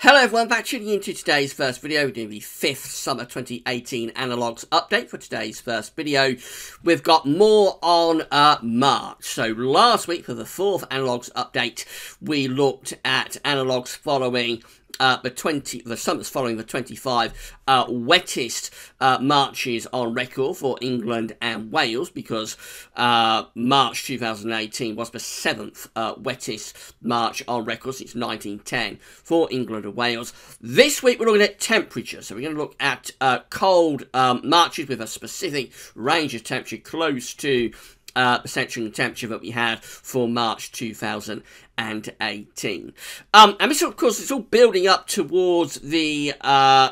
Hello everyone, back tuning into today's first video. We're doing the 5th summer 2018 Analogues update for today's first video. We've got more on March. So last week for the 4th Analogues update, we looked at Analogues following the summers following the 25 wettest Marches on record for England and Wales, because March 2018 was the 7th wettest March on record since 1910 for England and Wales. This week we're looking at temperature, so we're going to look at cold Marches with a specific range of temperature close to the central temperature that we had for March 2018. And this, of course, it's all building up towards the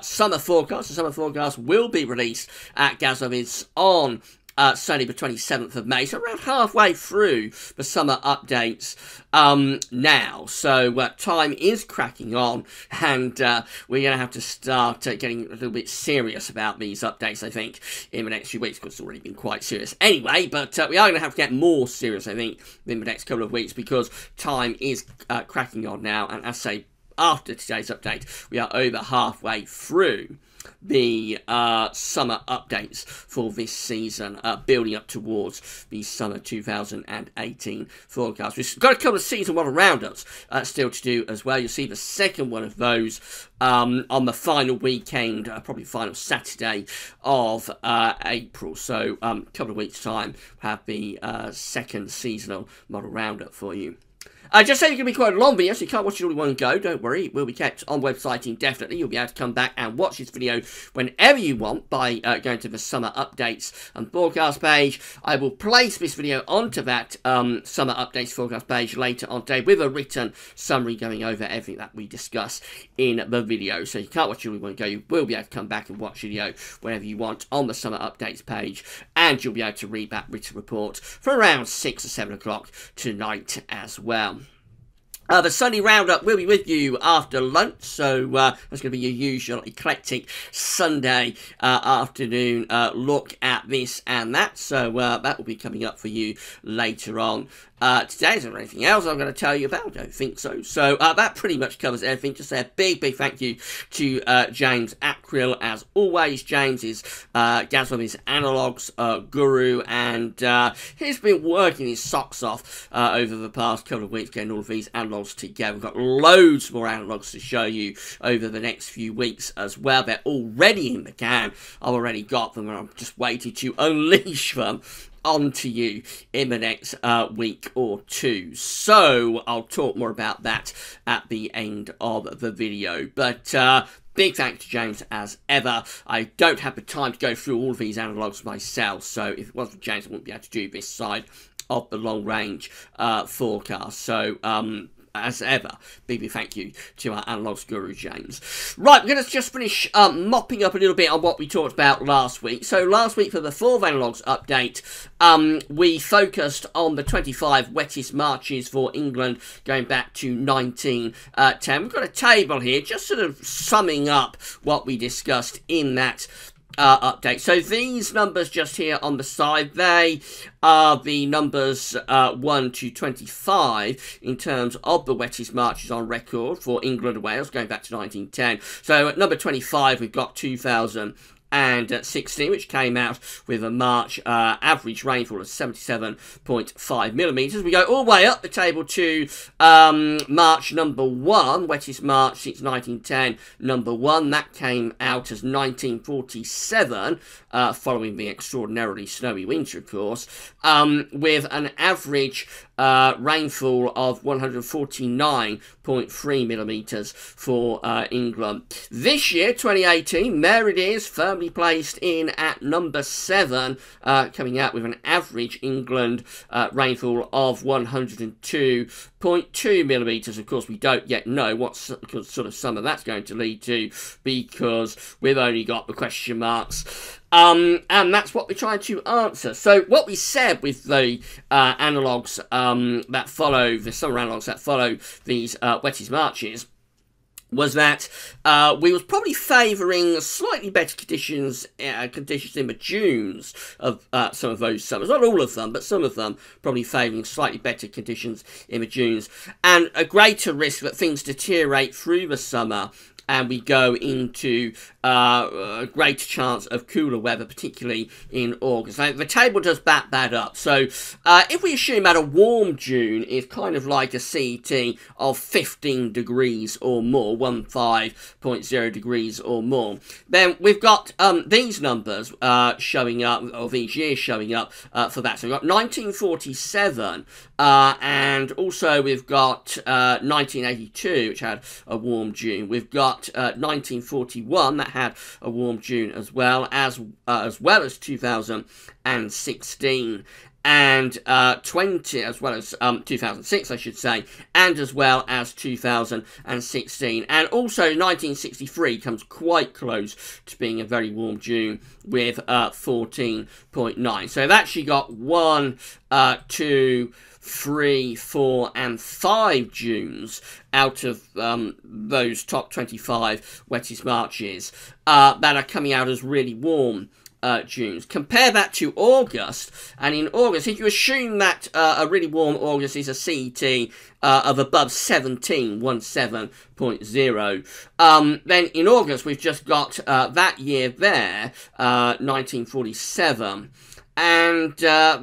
summer forecast. The summer forecast will be released at Gazovitz on Sunday the 27th of May, so around halfway through the summer updates now. So time is cracking on, and we're going to have to start getting a little bit serious about these updates, I think, in the next few weeks, because it's already been quite serious anyway, but we are going to have to get more serious, I think, in the next couple of weeks, because time is cracking on now, and as I say, after today's update, we are over halfway through the summer updates for this season, building up towards the summer 2018 forecast. We've got a couple of season one roundups still to do as well. You'll see the second one of those on the final weekend, probably final Saturday of April. So a couple of weeks' time, we'll have the second seasonal model roundup for you. Just saying, it's going to be quite a long video, so you can't watch it all in one go. Don't worry, it will be kept on website indefinitely. You'll be able to come back and watch this video whenever you want by going to the summer updates and forecast page. I will place this video onto that summer updates forecast page later on today with a written summary going over everything that we discuss in the video. So you can't watch it all in one go. You will be able to come back and watch the video whenever you want on the summer updates page, and you'll be able to read that written report for around 6 or 7 o'clock tonight as well. The Sunday roundup will be with you after lunch, so that's going to be your usual eclectic Sunday afternoon look at this and that. So that will be coming up for you later on. Today, is there anything else I'm going to tell you about? I don't think so. So that pretty much covers everything. Just say a big thank you to James Acrill. As always, James is Gazovitz Analogues guru, and he's been working his socks off over the past couple of weeks getting all of these analogues together. We've got loads more analogues to show you over the next few weeks as well. They're already in the can. I've already got them, and I'm just waiting to unleash them onto you in the next week or two. So I'll talk more about that at the end of the video. But big thanks to James as ever. I don't have the time to go through all of these analogues myself, so if it wasn't for James, I wouldn't be able to do this side of the long range forecast. So as ever, big thank you to our Analogues guru, James. Right, we're going to just finish mopping up a little bit on what we talked about last week. So last week for the 4th Analogues update, we focused on the 25 wettest Marches for England going back to 1910. We've got a table here just sort of summing up what we discussed in that update. So these numbers just here on the side, they are the numbers 1 to 25 in terms of the wettest Marches on record for England and Wales going back to 1910. So at number 25 we've got 2016, which came out with a March average rainfall of 77.5 millimetres. We go all the way up the table to March number 1, wettest March since 1910, number 1. That came out as 1947, following the extraordinarily snowy winter, of course, with an average rainfall of 149.3 millimetres for England. This year, 2018, there it is, firmly placed in at number 7, coming out with an average England rainfall of 102.2 millimetres. Of course, we don't yet know what sort of summer that's going to lead to, because we've only got the question marks. And that's what we're trying to answer. So what we said with the analogues that follow, the summer analogues that follow these wettest Marches, was that we was probably favouring slightly better conditions in the dunes of some of those summers. Not all of them, but some of them probably favouring slightly better conditions in the dunes, and a greater risk that things deteriorate through the summer and we go into a greater chance of cooler weather, particularly in August. Now, the table does back that up. So if we assume that a warm June is kind of like a CET of 15 degrees or more, 15.0 degrees or more, then we've got these numbers showing up, or these years showing up for that. So we've got 1947, and also we've got 1982, which had a warm June. We've got 1941, that had a warm June as well as 2016, and 20, as well as 2006, I should say, and as well as 2016. And also 1963 comes quite close to being a very warm June with 14.9. So I've actually got 1, 2, 3, 4, and 5 Junes out of those top 25 wettest Marches that are coming out as really warm Junes. Compare that to August, and in August, if you assume that a really warm August is a CET of above 17.0, then in August we've just got that year there, 1947. And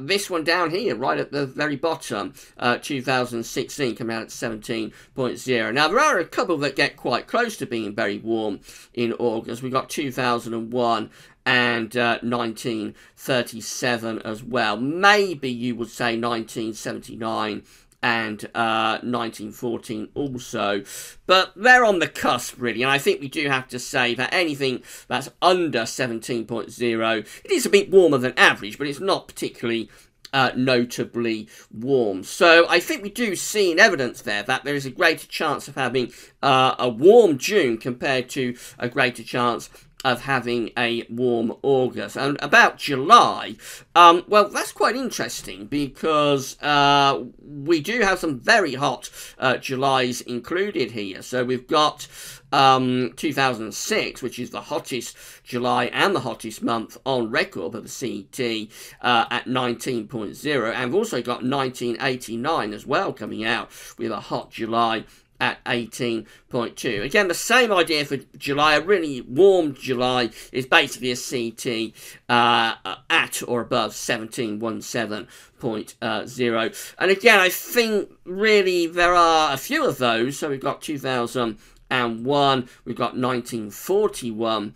this one down here, right at the very bottom, 2016, coming out at 17.0. Now, there are a couple that get quite close to being very warm in August. We've got 2001 and 1937 as well. Maybe you would say 1979 and 1914 also, but they're on the cusp really, and I think we do have to say that anything that's under 17.0, it is a bit warmer than average, but it's not particularly notably warm. So I think we do see in evidence there that there is a greater chance of having a warm June compared to a greater chance of having a warm August. And about July, well, that's quite interesting because we do have some very hot Julys included here. So we've got 2006, which is the hottest July and the hottest month on record of the CET at 19.0, and we've also got 1989 as well coming out with a hot July at 18.2. Again, the same idea for July. A really warm July is basically a CET at or above 17.0. And again, I think really there are a few of those. So we've got 2001, we've got 1941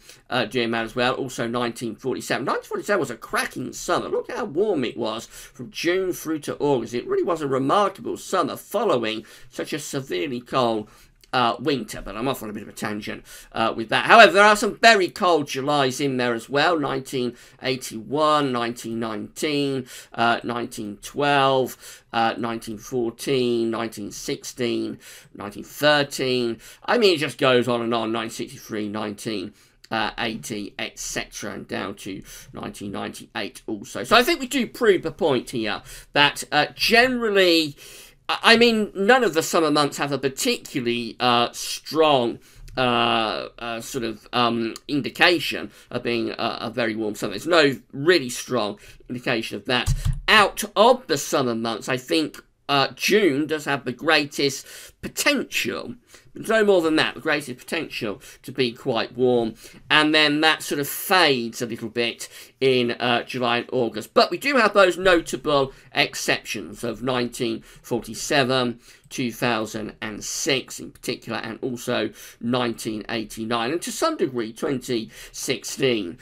doing that as well, also 1947. 1947 was a cracking summer. Look how warm it was from June through to August. It really was a remarkable summer following such a severely cold winter, but I'm off on a bit of a tangent with that. However, there are some very cold Julys in there as well. 1981, 1919, 1912, 1914, 1916, 1913. I mean, it just goes on and on. 1963, 1980, etc., and down to 1998 also. So I think we do prove the point here that generally, I mean, none of the summer months have a particularly strong sort of indication of being a very warm summer. There's no really strong indication of that. Out of the summer months, I think June does have the greatest potential, but no more than that, the greatest potential to be quite warm, and then that sort of fades a little bit in July and August. But we do have those notable exceptions of 1947, 2006 in particular, and also 1989, and to some degree 2016,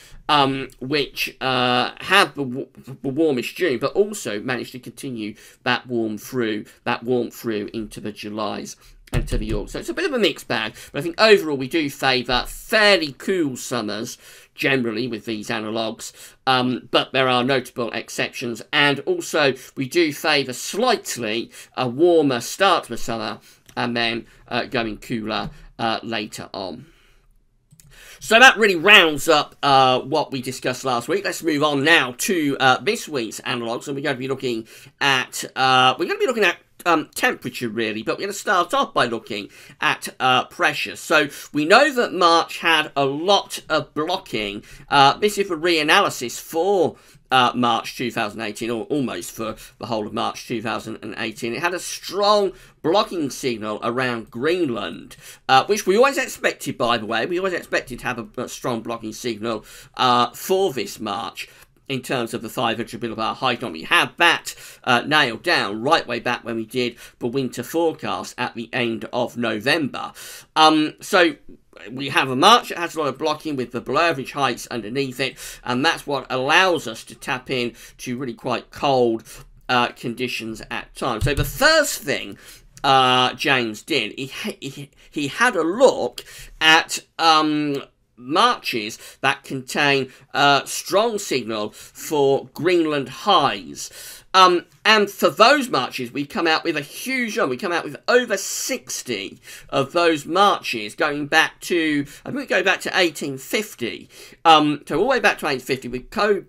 which have the warmest June, but also managed to continue that warmth through into the Julys and to the August. So it's a bit of a mixed bag, but I think overall we do favour fairly cool summers generally with these analogues, but there are notable exceptions, and also we do favour slightly a warmer start to the summer and then going cooler later on. So that really rounds up what we discussed last week. Let's move on now to this week's analogues, and we're going to be looking at temperature really, but we're going to start off by looking at pressure. So we know that March had a lot of blocking. This is a reanalysis for March 2018, or almost for the whole of March 2018. It had a strong blocking signal around Greenland, which we always expected, by the way. We always expected to have a strong blocking signal for this March in terms of the 500 millibar high dot. We had that nailed down right way back when we did the winter forecast at the end of November. So we have a March that has a lot of blocking with the below average heights underneath it, and that's what allows us to tap in to really quite cold conditions at times. So the first thing James did, he had a look at marches that contain strong signal for Greenland highs. And for those marches, we come out with a huge number. We come out with over 60 of those marches going back to, I think we go back to 1850. So all the way back to 1850,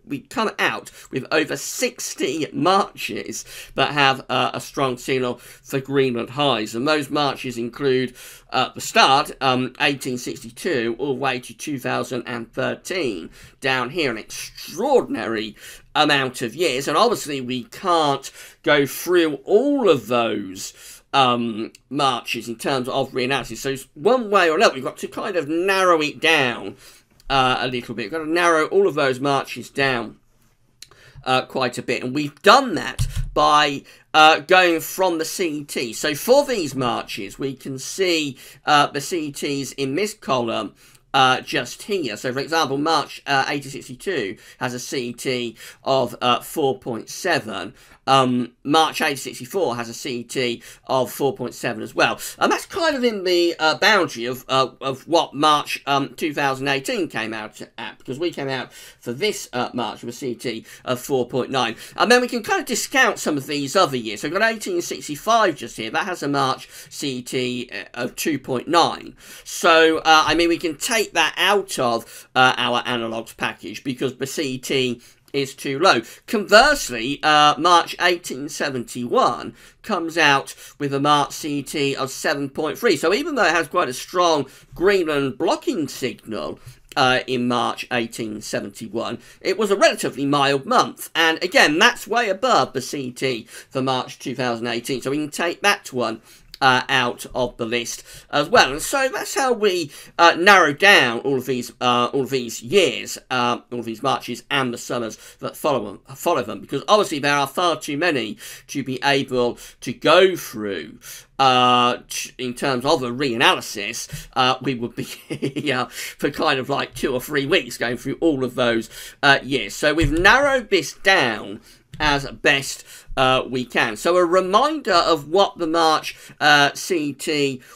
we come out with over 60 marches that have a strong signal for Greenland highs. And those marches include the start, 1862, all the way to 2013. Down here, an extraordinary amount of years, and obviously we can't go through all of those marches in terms of reanalysis. So one way or another, we've got to kind of narrow it down a little bit. We've got to narrow all of those marches down quite a bit, and we've done that by going from the CET. So for these marches, we can see the CETs in this column just here. So for example, March 1862 has a CET of 4.7. March 1864 has a CET of 4.7 as well. And that's kind of in the boundary of what March 2018 came out at, because we came out for this March with a CET of 4.9. And then we can kind of discount some of these other years. So we've got 1865 just here. That has a March CET of 2.9. So, I mean, we can take that out of our analogues package because the CET is too low. Conversely, March 1871 comes out with a March CET of 7.3. So even though it has quite a strong Greenland blocking signal in March 1871, it was a relatively mild month. And again, that's way above the CET for March 2018. So we can take that one out of the list as well. And so that's how we narrow down all of these years, all of these marches and the summers that follow them, because obviously there are far too many to be able to go through. In terms of a reanalysis, we would be here for kind of like 2 or 3 weeks going through all of those years. So we've narrowed this down as best we can. So a reminder of what the March CET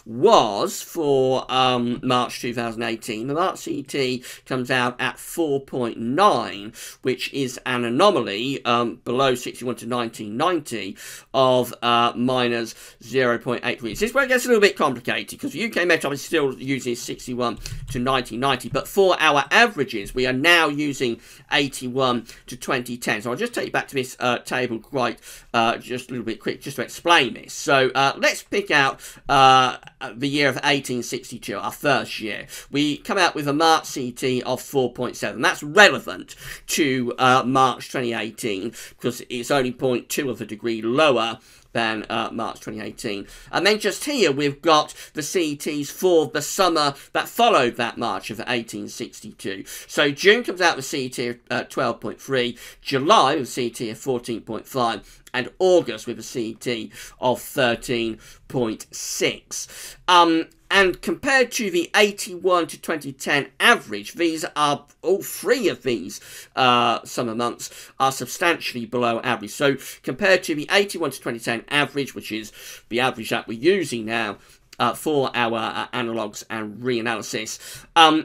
was for March 2018. The March CET comes out at 4.9, which is an anomaly below 61 to 1990 of minus 0.8 degrees. This is where it gets a little bit complicated because the UK Met Office still uses 61 to 1990, but for our averages we are now using 81 to 2010. So I'll just take you back to this table quite just a little bit quick just to explain this. So let's pick out the year of 1862, our first year. We come out with a March CET of 4.7. That's relevant to March 2018 because it's only 0.2 of a degree lower than March 2018. And then just here we've got the CETs for the summer that followed that March of 1862. So June comes out with CET at 12.3, July with CET of 14.5, and August with a CET of 13.6. And compared to the 81 to 2010 average, these are, all 3 of these summer months are substantially below average. So compared to the 81 to 2010 average, which is the average that we're using now, for our analogues and reanalysis,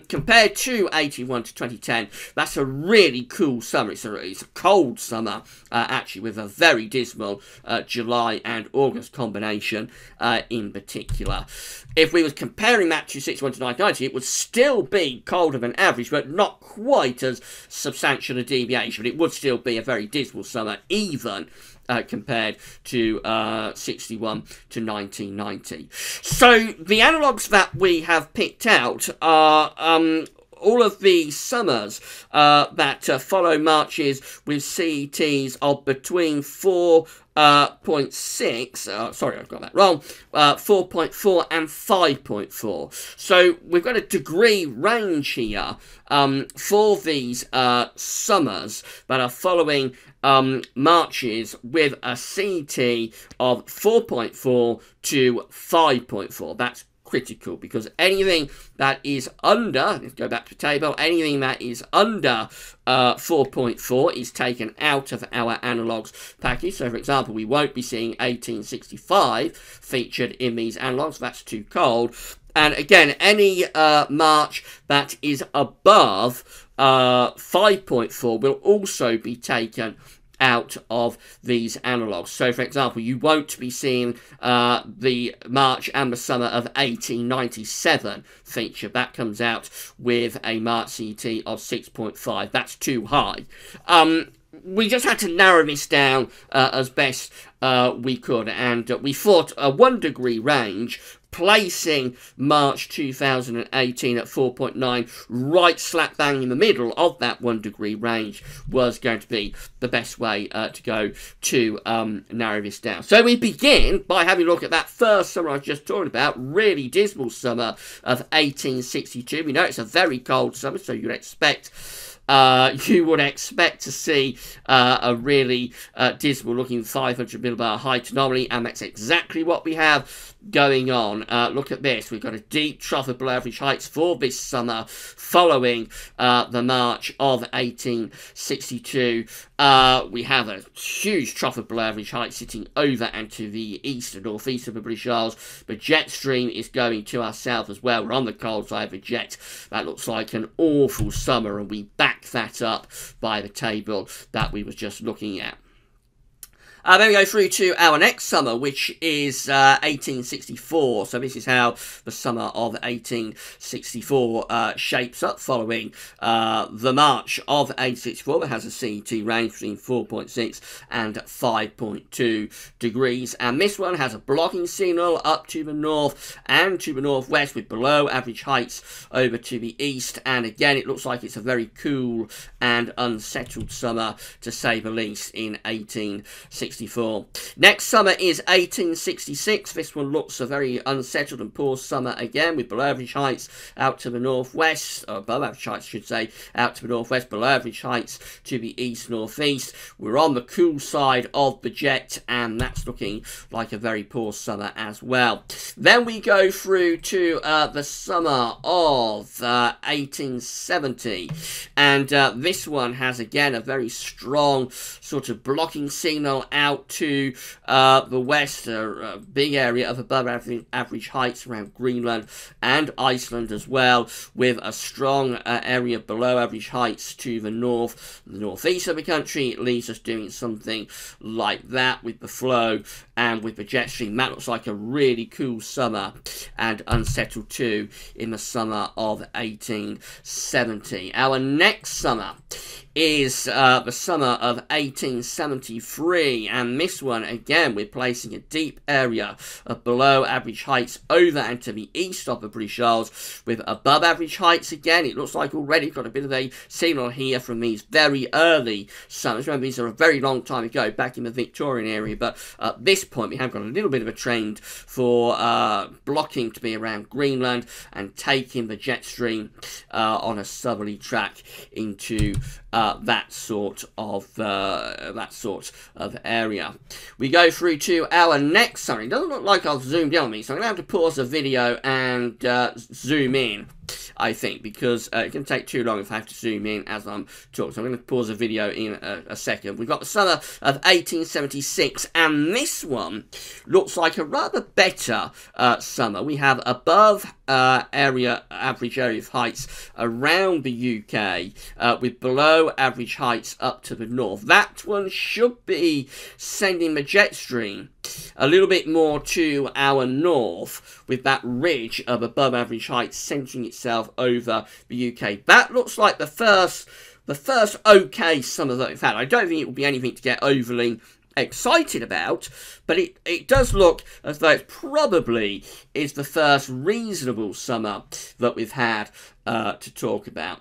compared to 81 to 2010, that's a really cool summer. It's a cold summer, actually, with a very dismal July and August combination in particular. If we were comparing that to 61 to 1990, it would still be colder than average, but not quite as substantial a deviation. It would still be a very dismal summer, even compared to 61 to 1990. So the analogues that we have picked out are all of the summers that follow marches with CETs of between 4.6, sorry, I've got that wrong, 4.4 and 5.4. So we've got a degree range here for these summers that are following marches with a CET of 4.4 to 5.4. That's critical, because anything that is under, let's go back to the table, anything that is under 4.4 is taken out of our analogues package. So, for example, we won't be seeing 1865 featured in these analogues. That's too cold. And again, any march that is above 5.4 will also be taken out of these analogues. So, for example, you won't be seeing the March and the Summer of 1897 feature. That comes out with a March CET of 6.5. That's too high. We just had to narrow this down as best we could, and we thought a 1 degree range, placing March 2018 at 4.9 right slap bang in the middle of that 1 degree range was going to be the best way to go to narrow this down. So we begin by having a look at that first summer I was just talking about, really dismal summer of 1862. We know it's a very cold summer, so you would expect to see a really dismal looking 500 millibar height anomaly, and that's exactly what we have going on. Look at this. We've got a deep trough of below average heights for this summer following the March of 1862. We have a huge trough of below average heights sitting over and to the east and northeast of the British Isles. The jet stream is going to our south as well. We're on the cold side of the jet. That looks like an awful summer, and we back that up by the table that we was just looking at. Then we go through to our next summer, which is 1864. So this is how the summer of 1864 shapes up following the March of 1864. That has a CET range between 4.6 and 5.2 degrees. And this one has a blocking signal up to the north and to the northwest, with below average heights over to the east. And again, it looks like it's a very cool and unsettled summer, to say the least, in 1864. Next summer is 1866. This one looks a very unsettled and poor summer again, with below average heights out to the northwest, or above average heights, I should say, out to the northwest, below average heights to the east northeast. We're on the cool side of the jet, and that's looking like a very poor summer as well. Then we go through to the summer of 1870, and this one has again a very strong sort of blocking signal out to the west, a big area of above average heights around Greenland and Iceland as well, with a strong area below average heights to the northeast of the country. It leaves us doing something like that with the flow and with the jet stream. That looks like a really cool summer, and unsettled too in the summer of 1870. Our next summer is the summer of 1873, and this one again we're placing a deep area of below average heights over and to the east of the British Isles, with above average heights again. It looks like already got a bit of a signal here from these very early summers. Remember, these are a very long time ago, back in the Victorian area, but at this point we have got a little bit of a trend for blocking to be around Greenland and taking the jet stream on a southerly track into that sort of area. We go through to our next summer. It doesn't look like I've zoomed in on me, so I'm going to have to pause the video and zoom in, I think, because it can take too long if I have to zoom in as I'm talking. So I'm going to pause the video in a second. We've got the summer of 1876, and this one looks like a rather better summer. We have above average area of heights around the UK, with below average heights up to the north. That one should be sending the jet stream a little bit more to our north, with that ridge of above average heights centering itself over the UK. That looks like the first okay summer that we've had. I don't think it will be anything to get overly excited about, but it does look as though it probably is the first reasonable summer that we've had to talk about.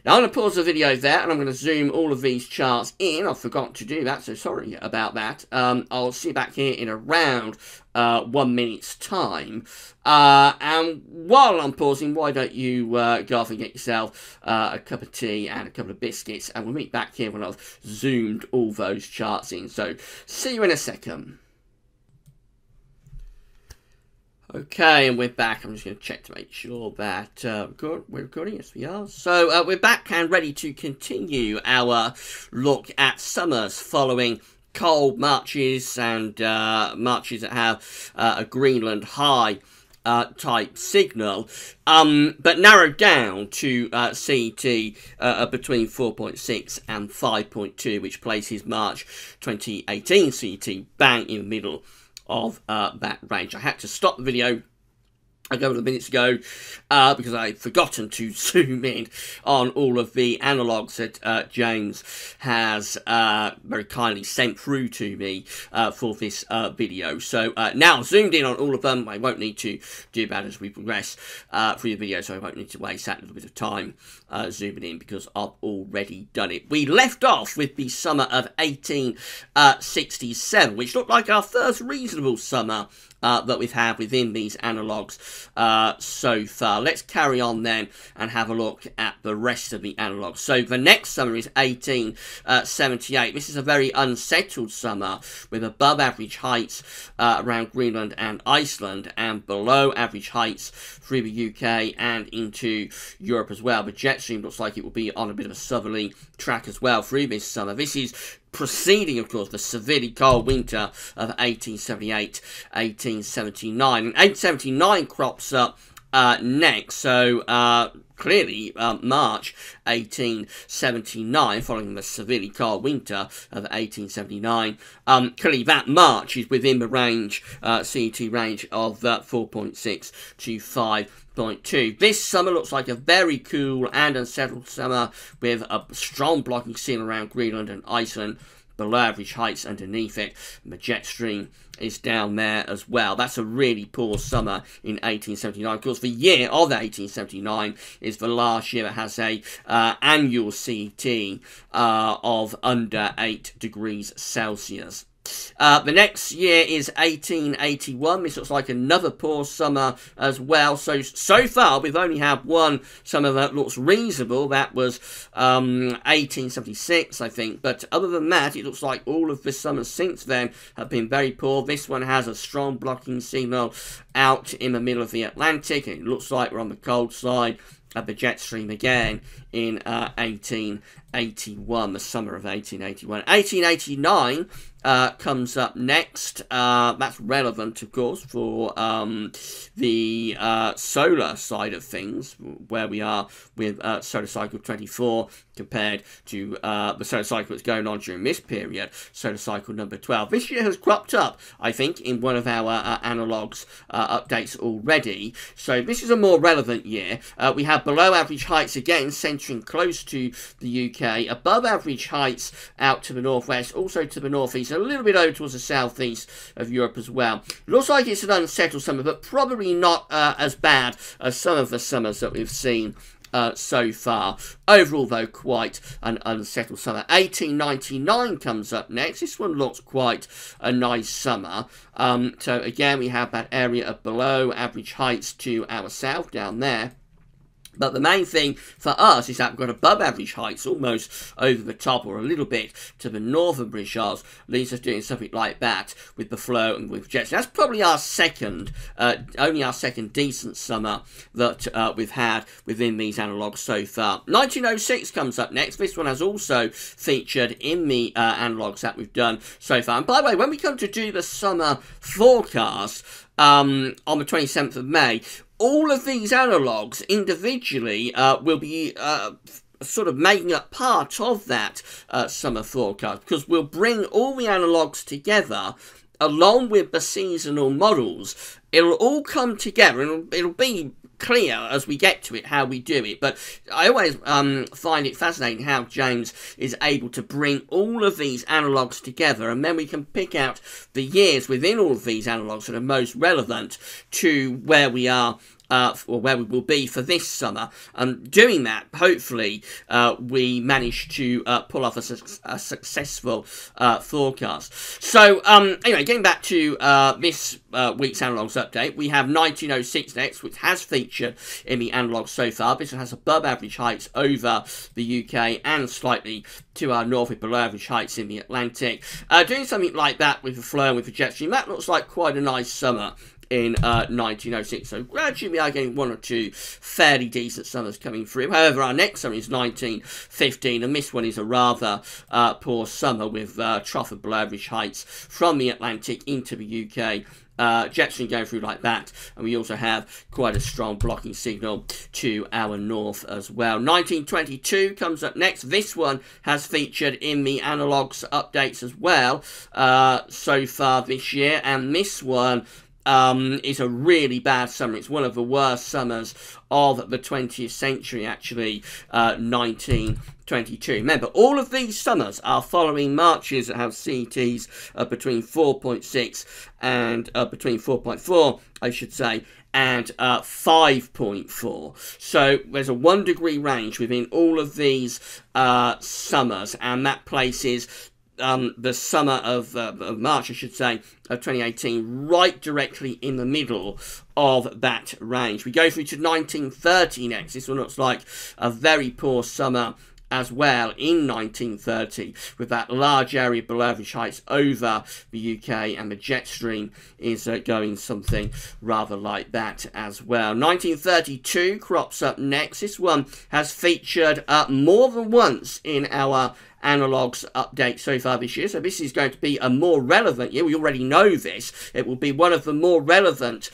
Now I'm going to pause the video there, and I'm going to zoom all of these charts in. I forgot to do that, so sorry about that. I'll see you back here in around 1 minute's time. And while I'm pausing, why don't you go off and get yourself a cup of tea and a couple of biscuits, and we'll meet back here when I've zoomed all those charts in. So see you in a second. Okay, and we're back. I'm just going to check to make sure that we're recording. Yes, we are. So we're back and ready to continue our look at summers following cold marches and marches that have a Greenland high type signal, but narrowed down to CET between 4.6 and 5.2, which places March 2018 CET bang in the middle of that range. I had to stop the video a couple of minutes ago because I'd forgotten to zoom in on all of the analogues that James has very kindly sent through to me for this video. So now zoomed in on all of them. I won't need to do that as we progress through the video, so I won't need to waste that little bit of time zooming in because I've already done it. We left off with the summer of 1867, which looked like our first reasonable summer that we've had within these analogues so far. Let's carry on then and have a look at the rest of the analogues. So the next summer is 1878. This is a very unsettled summer with above average heights around Greenland and Iceland, and below average heights through the UK and into Europe as well. The jet stream looks like it will be on a bit of a southerly track as well through this summer. This is preceding, of course, the severely cold winter of 1878, 1879. And 1879 crops up next, so clearly March 1879, following the severely cold winter of 1879. Clearly that March is within the range, CET range of 4.6 to 5.2. This summer looks like a very cool and unsettled summer with a strong blocking seal around Greenland and Iceland, below average heights underneath it, and the jet stream is down there as well. That's a really poor summer in 1879. Of course, the year of 1879 is the last year that has a annual CET of under 8 degrees Celsius. The next year is 1881. This looks like another poor summer as well. So far we've only had one summer that looks reasonable. That was 1876, I think. But other than that, it looks like all of the summers since then have been very poor. This one has a strong blocking signal out in the middle of the Atlantic, and it looks like we're on the cold side of the jet stream again in 1881, the summer of 1881. 1889 comes up next. That's relevant, of course, for the solar side of things, where we are with solar cycle 24 compared to the solar cycle that's going on during this period, solar cycle number 12. This year has cropped up, I think, in one of our analogues updates already. So this is a more relevant year. We have below average heights again, centering close to the UK, above average heights out to the northwest, also to the northeast, a little bit over towards the southeast of Europe as well. Looks like it's an unsettled summer, but probably not as bad as some of the summers that we've seen so far. Overall, though, quite an unsettled summer. 1899 comes up next. This one looks quite a nice summer. So again, we have that area of below average heights to our south down there. But the main thing for us is that we've got above average heights almost over the top or a little bit to the northern British Isles, leaves us doing something like that with the flow and with jets. That's probably our second, only our second decent summer that we've had within these analogues so far. 1906 comes up next. This one has also featured in the analogues that we've done so far. And by the way, when we come to do the summer forecast on the 27th of May, all of these analogues individually will be sort of making up part of that summer forecast, because we'll bring all the analogues together along with the seasonal models. It'll all come together, and it'll be clear as we get to it how we do it, but I always find it fascinating how James is able to bring all of these analogues together, and then we can pick out the years within all of these analogues that are most relevant to where we are or where we will be for this summer. And doing that, hopefully, we managed to pull off a successful forecast. So, anyway, getting back to this week's Analogues update, we have 1906 next, which has featured in the Analogues so far. This one has above average heights over the UK and slightly to our north with below average heights in the Atlantic. Doing something like that with the flow and with the jet stream, that looks like quite a nice summer in 1906, so gradually we are getting one or two fairly decent summers coming through. However, our next summer is 1915, and this one is a rather poor summer with trough of below average heights from the Atlantic into the UK. Jet stream going through like that, and we also have quite a strong blocking signal to our north as well. 1922 comes up next. This one has featured in the Analogues updates as well so far this year, and this one is a really bad summer. It's one of the worst summers of the 20th century, actually, 1922. Remember, all of these summers are following marches that have CETs between 4.6 and between 4.4, I should say, and 5.4. So there's a 1 degree range within all of these summers, and that places the summer of March, I should say, of 2018, right directly in the middle of that range. We go through to 1930 next. This one looks like a very poor summer as well in 1930, with that large area below average heights over the UK, and the jet stream is going something rather like that as well. 1932 crops up next. This one has featured more than once in our Analogues update so far this year, so this is going to be a more relevant year. We already know this. It will be one of the more relevant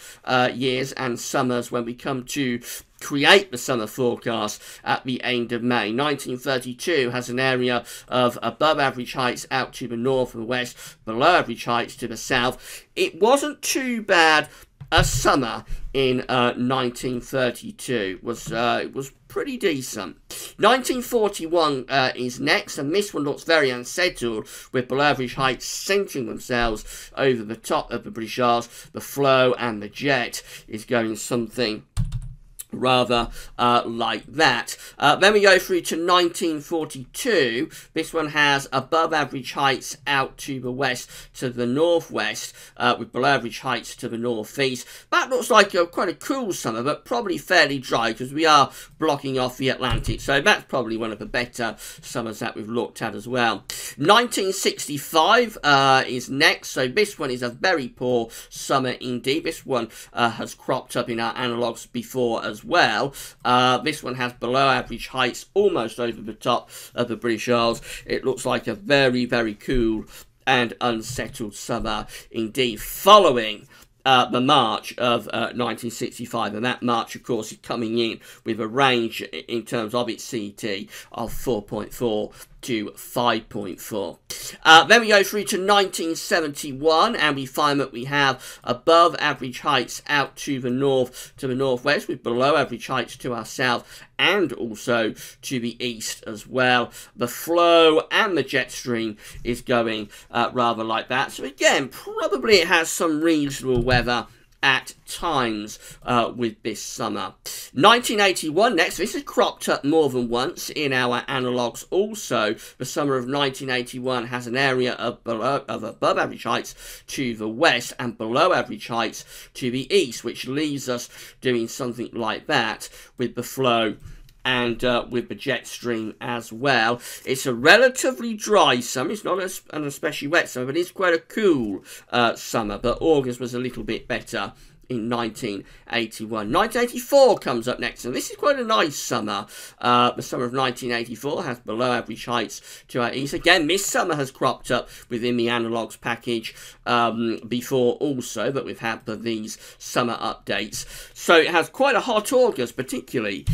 years and summers when we come to create the summer forecast at the end of May. 1932 has an area of above average heights out to the north and west, below average heights to the south. It wasn't too bad a summer in 1932. It was pretty decent. 1941 is next, and this one looks very unsettled, with below average heights centering themselves over the top of the British Isles. The flow and the jet is going something rather like that. Then we go through to 1942. This one has above average heights out to the west to the northwest, with below average heights to the northeast. That looks like quite a cool summer, but probably fairly dry because we are blocking off the Atlantic, so that's probably one of the better summers that we've looked at as well. 1965 is next, so this one is a very poor summer indeed. This one has cropped up in our analogues before as well. This one has below average heights almost over the top of the British Isles. It looks like a very, very cool and unsettled summer indeed, following the March of 1965, and that March, of course, is coming in with a range in terms of its CET of 4.4 to 5.4. Then we go through to 1971, and we find that we have above average heights out to the north, to the northwest, with below average heights to our south and also to the east as well. The flow and the jet stream is going rather like that. So again, probably it has some reasonable weather at times with this summer. 1981 next. This has cropped up more than once in our analogues also. The summer of 1981 has an area of above average heights to the west and below average heights to the east, which leaves us doing something like that with the flow and with the jet stream as well. It's a relatively dry summer. It's not an especially wet summer, but it's quite a cool summer. But August was a little bit better in 1981. 1984 comes up next, and this is quite a nice summer. The summer of 1984 has below average heights to our east. Again, this summer has cropped up within the analogues package before also, but we've had these summer updates. So it has quite a hot August, particularly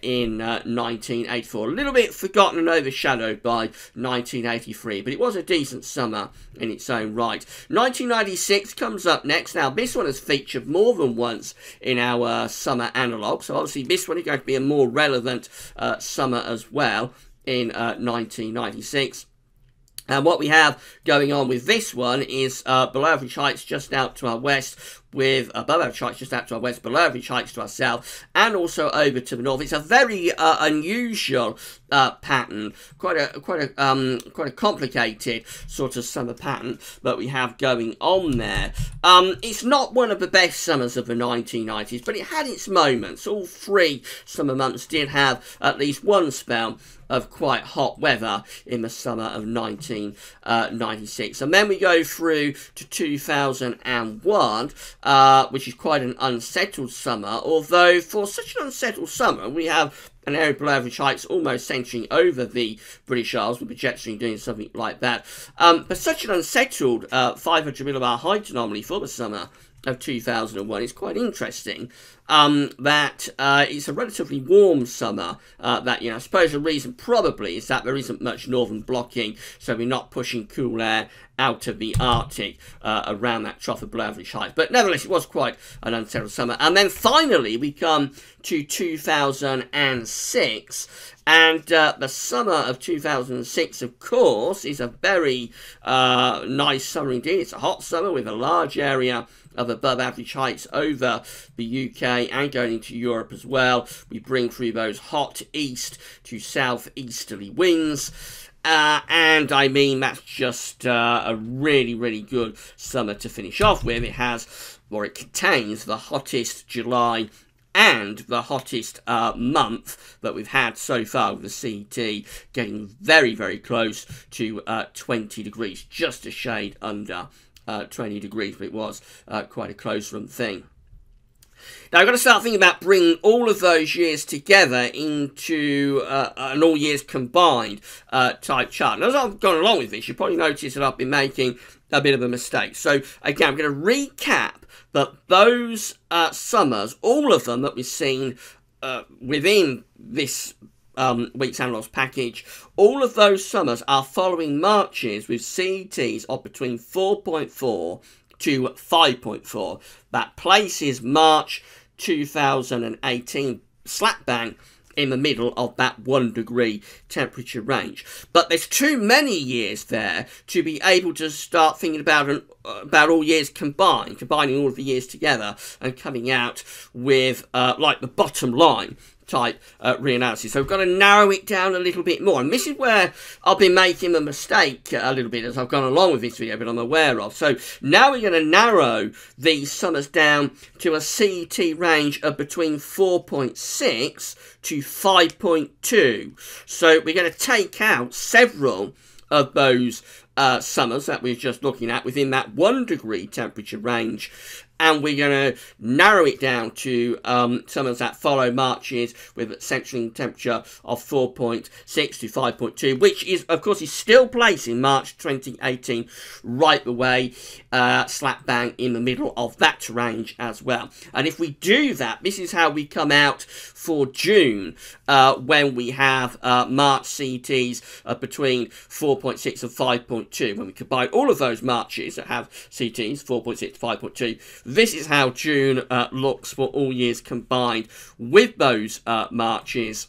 in 1984. A little bit forgotten and overshadowed by 1983, but it was a decent summer in its own right. 1996 comes up next. Now, this one has featured more than once in our summer analogue. So obviously this one is going to be a more relevant summer as well in 1996. And what we have going on with this one is below average heights just out to our west, with above average heights just out to our west, below average heights to our south, and also over to the north. It's a very unusual pattern, quite a complicated sort of summer pattern that we have going on there. It's not one of the best summers of the 1990s, but it had its moments. All three summer months did have at least one spell of quite hot weather in the summer of 1996. And then we go through to 2001, which is quite an unsettled summer, although for such an unsettled summer, we have an area below average heights almost centering over the British Isles, with projection doing something like that. But such an unsettled 500 millibar height anomaly for the summer of 2001 is quite interesting. That it's a relatively warm summer that year. I suppose the reason probably is that there isn't much northern blocking, so we're not pushing cool air out of the Arctic around that trough of below average height. But nevertheless, it was quite an unsettled summer. And then finally, we come to 2006. And the summer of 2006, of course, is a very nice summer indeed. It's a hot summer with a large area of above average heights over the UK and going into Europe as well. We bring through those hot east to southeasterly winds. And I mean, that's just a really, really good summer to finish off with. It has, or it contains, the hottest July and the hottest month that we've had so far, with the CET getting very, very close to 20 degrees, just a shade under 20 degrees, but it was quite a close run thing. Now, I've got to start thinking about bringing all of those years together into an all years combined type chart. And as I've gone along with this, you'll probably notice that I've been making a bit of a mistake. So, again, I'm going to recap that those summers, all of them that we've seen within this week's Analogues package, all of those summers are following marches with CETs of between 4.4 to 5.4. That places March 2018 slap bang in the middle of that 1 degree temperature range. But there's too many years there to be able to start thinking about all years combined, combining all of the years together and coming out with like the bottom line type reanalysis. So we've got to narrow it down a little bit more, and this is where I've been making a mistake a little bit as I've gone along with this video, but I'm aware of. So now we're going to narrow these summers down to a CET range of between 4.6 to 5.2. So we're going to take out several of those summers that we're just looking at within that 1 degree temperature range, and we're going to narrow it down to summers that follow marches with a centering temperature of 4.6 to 5.2, which is, of course, is still placing March 2018 right the way slap bang in the middle of that range as well. And if we do that, this is how we come out for June, when we have March CETs of between 4.6 and 5.2. When we combine all of those marches that have CETs 4.6 to 5.2, this is how June looks for all years combined with those marches.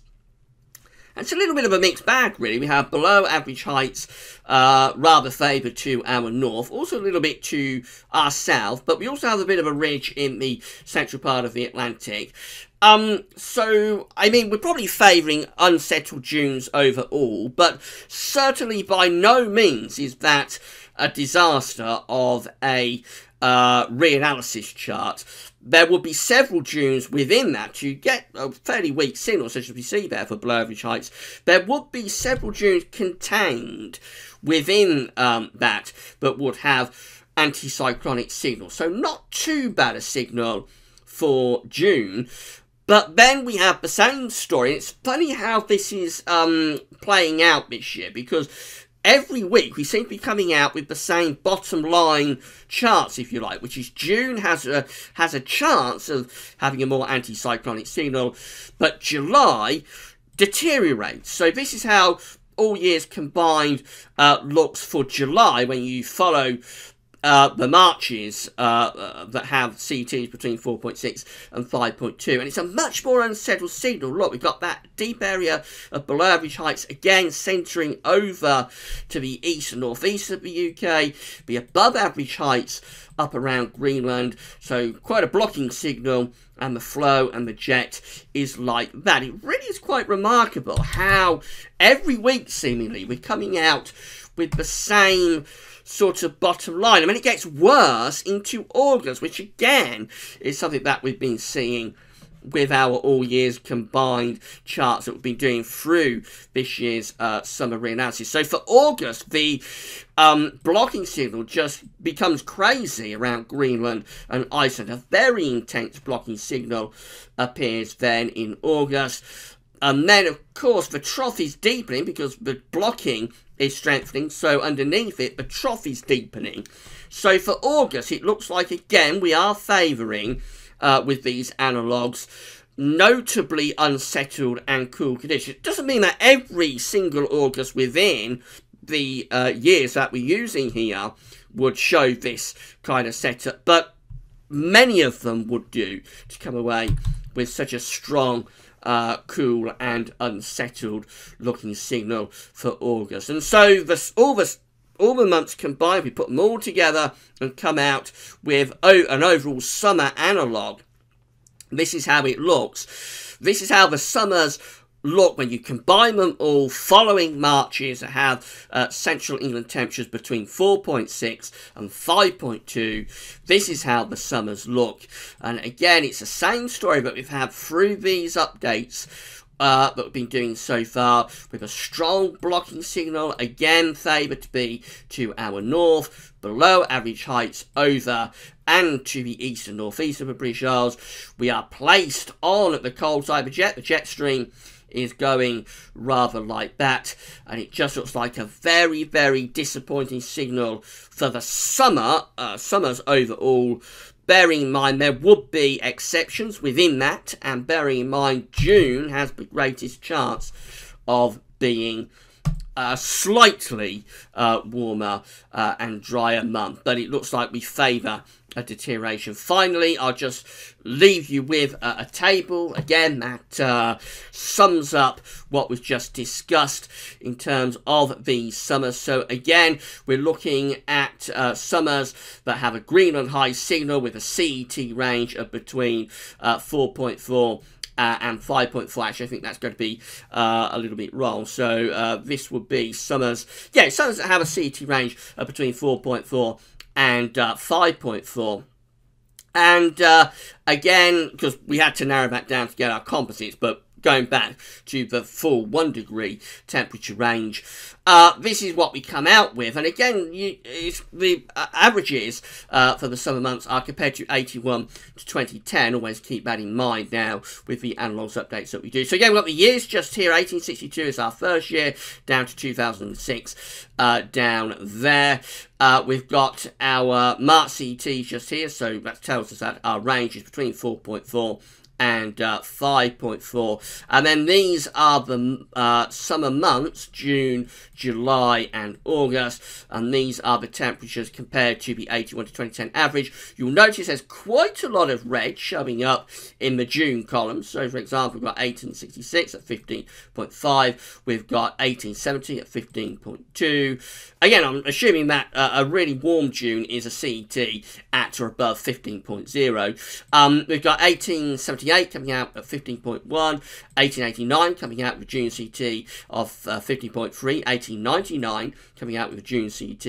And it's a little bit of a mixed bag, really. We have below average heights rather favoured to our north, also a little bit to our south, but we also have a bit of a ridge in the central part of the Atlantic. So, I mean, we're probably favouring unsettled Junes overall, but certainly by no means is that a disaster of a reanalysis chart. There will be several Junes within that to get a fairly weak signal, such as we see there for below average heights. There would be several Junes contained within that would have anticyclonic signals. So not too bad a signal for June. But then we have the same story. It's funny how this is playing out this year, because every week we seem to be coming out with the same bottom line charts, if you like, which is June has a chance of having a more anticyclonic signal, but July deteriorates. So this is how all years combined looks for July when you follow the marches that have CTs between 4.6 and 5.2, and it's a much more unsettled signal. Look, we've got that deep area of below average heights again centering over to the east and northeast of the UK, the above average heights up around Greenland, so quite a blocking signal, and the flow and the jet is like that. It really is quite remarkable how every week seemingly we're coming out with the same sort of bottom line. I mean, it gets worse into August, which again is something that we've been seeing with our all years combined charts that we've been doing through this year's summer reanalysis. So for August, the blocking signal just becomes crazy around Greenland and Iceland. A very intense blocking signal appears then in August. And then, of course, the trough is deepening because the blocking is strengthening. So underneath it, the trough is deepening. So for August, it looks like, again, we are favouring, with these analogues, notably unsettled and cool conditions. It doesn't mean that every single August within the years that we're using here would show this kind of setup, but many of them would do to come away with such a strong cool and unsettled looking signal for August. And so all the months combined, we put them all together and come out with an overall summer analogue. This is how it looks. This is how the summers look when you combine them all following marches that have central England temperatures between 4.6 and 5.2. This is how the summers look. And again, it's the same story that we've had through these updates that we've been doing so far, with a strong blocking signal, again favoured to be to our north, below average heights over and to the east and northeast of the British Isles. We are placed on the cold side of the jet stream is going rather like that, and it just looks like a very, very disappointing signal for the summers overall. Bearing in mind there would be exceptions within that, and bearing in mind June has the greatest chance of being a slightly warmer and drier month, but it looks like we favour a deterioration. Finally, I'll just leave you with a table again that sums up what was just discussed in terms of these summers. So again, we're looking at summers that have a Greenland high signal with a CET range of between 4.4 and 5.4. Actually, I think that's going to be a little bit wrong. So this would be summers that have a CET range of between 4.4 and 5.4. And again, because we had to narrow that down to get our composites, but going back to the full 1 degree temperature range, this is what we come out with. And again, the averages for the summer months are compared to 81 to 2010. Always keep that in mind now with the analogues updates that we do. So again, we've got the years just here. 1862 is our first year, down to 2006 down there. We've got our March CETs just here, so that tells us that our range is between 4.4 and 5.4. And then these are the summer months, June, July and August, and these are the temperatures compared to the 81 to 2010 average. You'll notice there's quite a lot of red showing up in the June column. So for example, we've got 1866 at 15.5, we've got 1870 at 15.2. Again, I'm assuming that a really warm June is a CET at or above 15.0. We've got 1878 coming out at 15.1, 1889 coming out with a June CET of 15.3, 1899 coming out with a June CET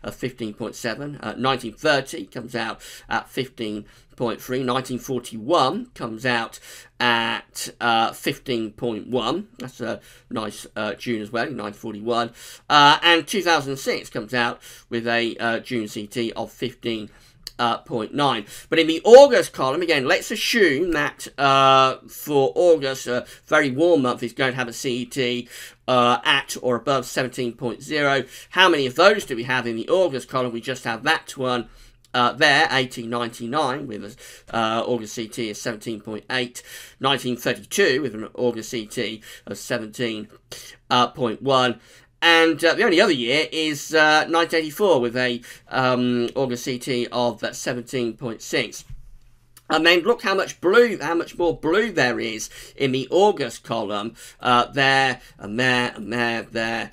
of 15.7, 1930 comes out at 15.3, 1941 comes out at 15.1. That's a nice June as well, 1941. And 2006 comes out with a June CT of 15.9. But in the August column, again, let's assume that for August, a very warm month is going to have a CET at or above 17.0. How many of those do we have in the August column? We just have that one there, 1899 with an August CT of 17.8, 1932 with an August CT of 17.1, And the only other year is 1984 with a August CT of 17.6. And then look how much more blue there is in the August column. There, and there, and there,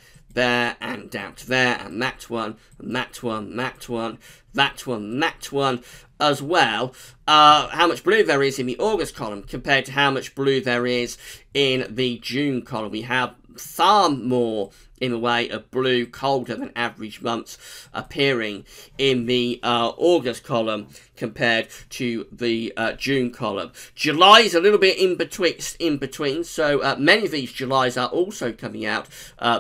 and down to there, and that one, and that one, that one, that one, that one as well. How much blue there is in the August column compared to how much blue there is in the June column. We have far more in the way of blue, colder than average months appearing in the August column compared to the June column. July is a little bit in between, so many of these Julys are also coming out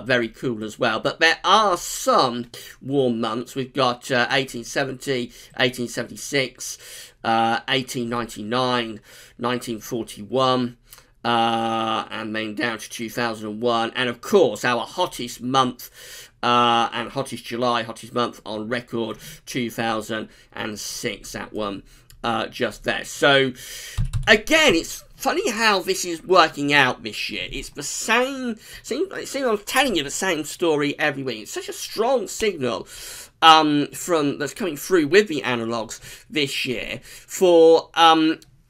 very cool as well. But there are some warm months. We've got 1870, 1876, 1899, 1941, and then down to 2001, and of course our hottest month and hottest July, hottest month on record, 2006, that one just there. So again, it's funny how this is working out this year. It's the same, I'm telling you the same story every week. It's such a strong signal that's coming through with the analogues this year for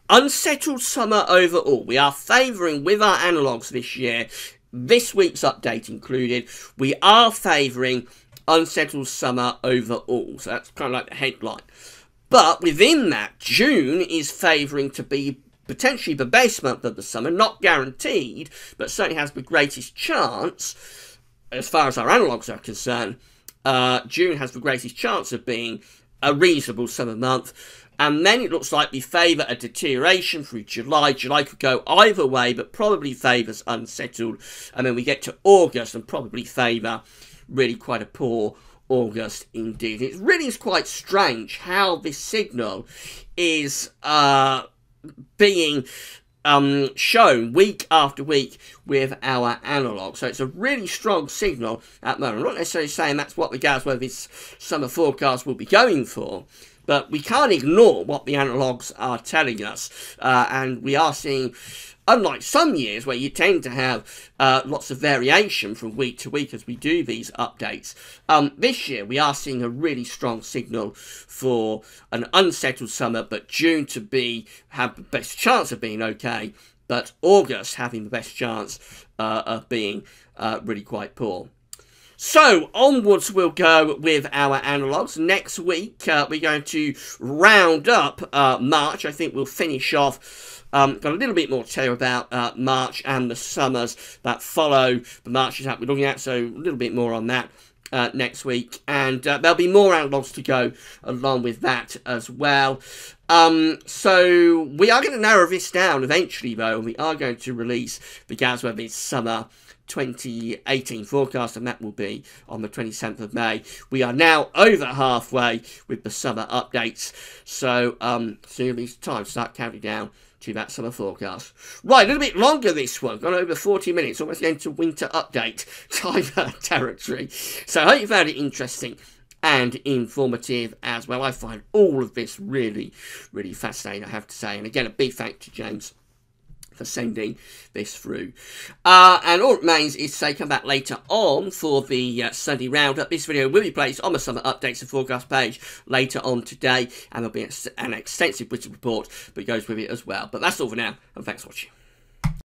unsettled summer overall. We are favouring with our analogues this year, this week's update included, we are favouring unsettled summer overall. So that's kind of like the headline. But within that, June is favouring to be potentially the best month of the summer, not guaranteed, but certainly has the greatest chance, as far as our analogues are concerned. June has the greatest chance of being a reasonable summer month. And then it looks like we favour a deterioration through July. July could go either way, but probably favours unsettled. And then we get to August and probably favour really quite a poor August indeed. It really is quite strange how this signal is being shown week after week with our analogue. So it's a really strong signal at the moment. I'm not necessarily saying that's what the Gasworthy's summer forecast will be going for, but we can't ignore what the analogues are telling us. And we are seeing, unlike some years where you tend to have lots of variation from week to week as we do these updates, this year we are seeing a really strong signal for an unsettled summer, but June to have the best chance of being okay, but August having the best chance of being really quite poor. So, onwards we'll go with our analogues. Next week, we're going to round up March. I think we'll finish off, got a little bit more to tell you about March and the summers that follow the Marches that we're looking at. So, a little bit more on that next week. And there'll be more analogues to go along with that as well. So, we are going to narrow this down eventually, though. And we are going to release the Gasworthy's summer 2018 forecast, and that will be on the 27th of May. We are now over halfway with the summer updates, so soon it's time to start counting down to that summer forecast. Right, a little bit longer this one, gone over 40 minutes, almost into winter update time territory. So I hope you found it interesting and informative as well. I find all of this really, really fascinating, I have to say. And again, a big thank to James for sending this through. And all it remains is to say come back later on for the Sunday roundup. This video will be placed on the summer updates and forecast page later on today, and there'll be an extensive British report that goes with it as well. But that's all for now, and thanks for watching.